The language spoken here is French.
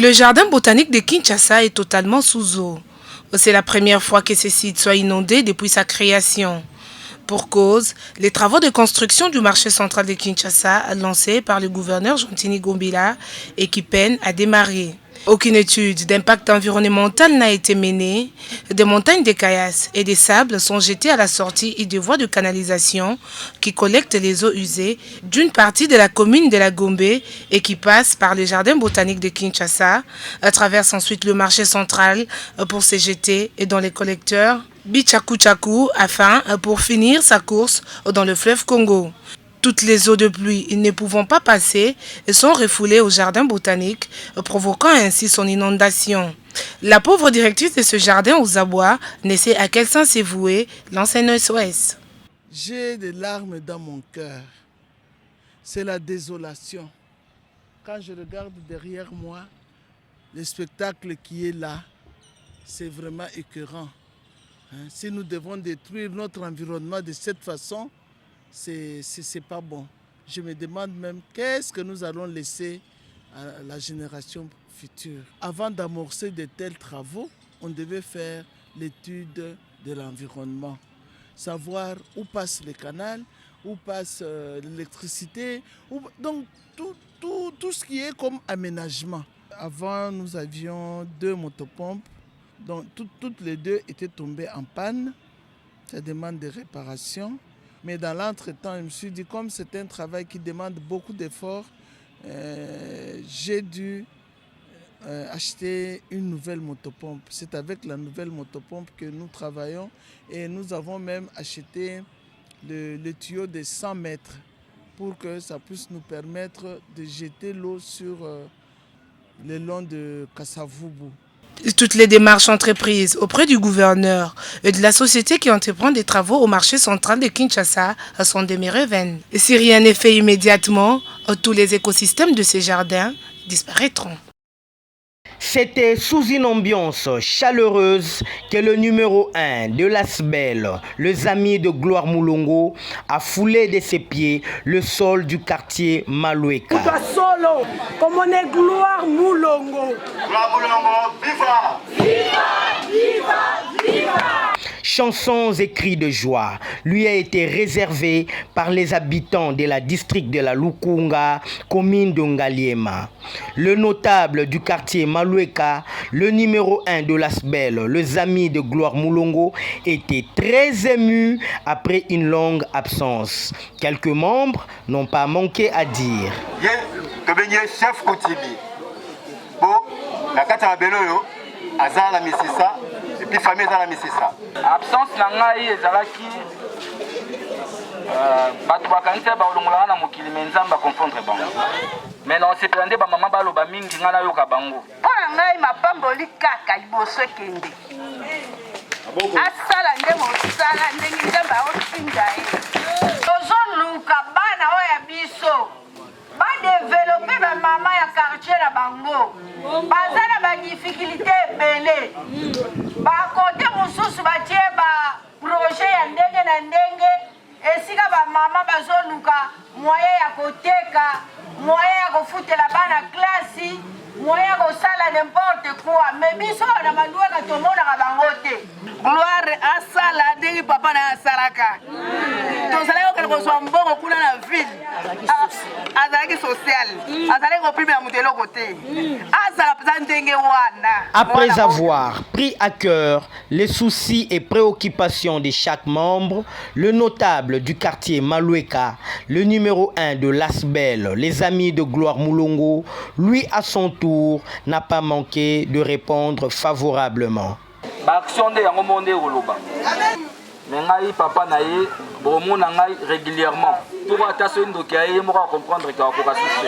Le jardin botanique de Kinshasa est totalement sous eau. C'est la première fois que ce site soit inondé depuis sa création. Pour cause, les travaux de construction du marché central de Kinshasa lancés par le gouverneur Jontini Gombila et qui peinent à démarrer. Aucune étude d'impact environnemental n'a été menée. Des montagnes de caillasses et des sables sont jetés à la sortie et des voies de canalisation qui collectent les eaux usées d'une partie de la commune de la Gombe et qui passent par le jardin botanique de Kinshasa, traversent ensuite le marché central pour se jeter dans les collecteurs Bichaku afin pour finir sa course dans le fleuve Congo. Toutes les eaux de pluie ne pouvant pas passer sont refoulées au jardin botanique, provoquant ainsi son inondation. La pauvre directrice de ce jardin aux abois ne sait à quel sens est voué l'ancien SOS. J'ai des larmes dans mon cœur. C'est la désolation. Quand je regarde derrière moi, le spectacle qui est là, c'est vraiment écœurant. Si nous devons détruire notre environnement de cette façon, c'est pas bon. Je me demande même qu'est-ce que nous allons laisser à la génération future. Avant d'amorcer de tels travaux, on devait faire l'étude de l'environnement. Savoir où passe le canal, où passe l'électricité, donc tout ce qui est comme aménagement. Avant, nous avions 2 motopompes, donc toutes les 2 étaient tombées en panne. Ça demande des réparations. Mais dans l'entretemps, je me suis dit, comme c'est un travail qui demande beaucoup d'efforts, j'ai dû acheter une nouvelle motopompe. C'est avec la nouvelle motopompe que nous travaillons et nous avons même acheté le tuyau de 100 mètres pour que ça puisse nous permettre de jeter l'eau sur le long de Kasavubu. Toutes les démarches entreprises auprès du gouverneur et de la société qui entreprend des travaux au marché central de Kinshasa sont demeurées vaines. Et si rien n'est fait immédiatement, tous les écosystèmes de ces jardins disparaîtront. C'était sous une ambiance chaleureuse que le numéro 1 de l'Asbel, les amis de Gloire Moulongo, a foulé de ses pieds le sol du quartier Maloueka. Comme on est Gloire Moulongo. Gloire Moulongo, viva! Viva! Viva! Viva! Chansons et cris de joie lui a été réservé par les habitants de la district de la Lukunga, commune de Ngaliema. Le notable du quartier Maloueka, le numéro 1 de l'Asbel, les amis de Gloire Moulongo, était très ému après une longue absence. Quelques membres n'ont pas manqué à dire. Chef Kotibi. Bon, la Katarabelo, Azar la Mississa, et puis famille Azar la Mississa. Absence nangai ezalaki bato bakanisa baolongolaka na mokili me nzambe akonfondre bango mais na osepela nde bamama baloba mingi ngai nayoka bango mpo na ngai mapamboli kaka liboso ekende asala nde mosala ndenge nzambe aotinda ye tozoluka bana oyo ya biso badevelope bamama ya quartier na bango baza na badifficulté ebele bakote mosusu batie baprojet ya ndenge na ndenge esika bamama bazoluka moye ya koteka moye ya kofutela bana klasi moye ya kosala n'importe quoi me biso na maluweka tomonaka bango te gloire asala ndenge papa na asalaka tozalaki okende kozwa mbongo kuna na ville azalaki social azalaki koprimela moto eloko te azala mpenza ndenge wana. Après avoir pris à cœur les soucis et préoccupations de chaque membre, le notable du quartier Maloueka, le numéro 1 de l'Asbel, les amis de Gloire Moulongo, lui à son tour n'a pas manqué de répondre favorablement. Action de yango monde koloba. Mais ngai papa na ye bomona ngai régulièrement. Pour attacher ndoki aye moko comprendre ka ko ka souci.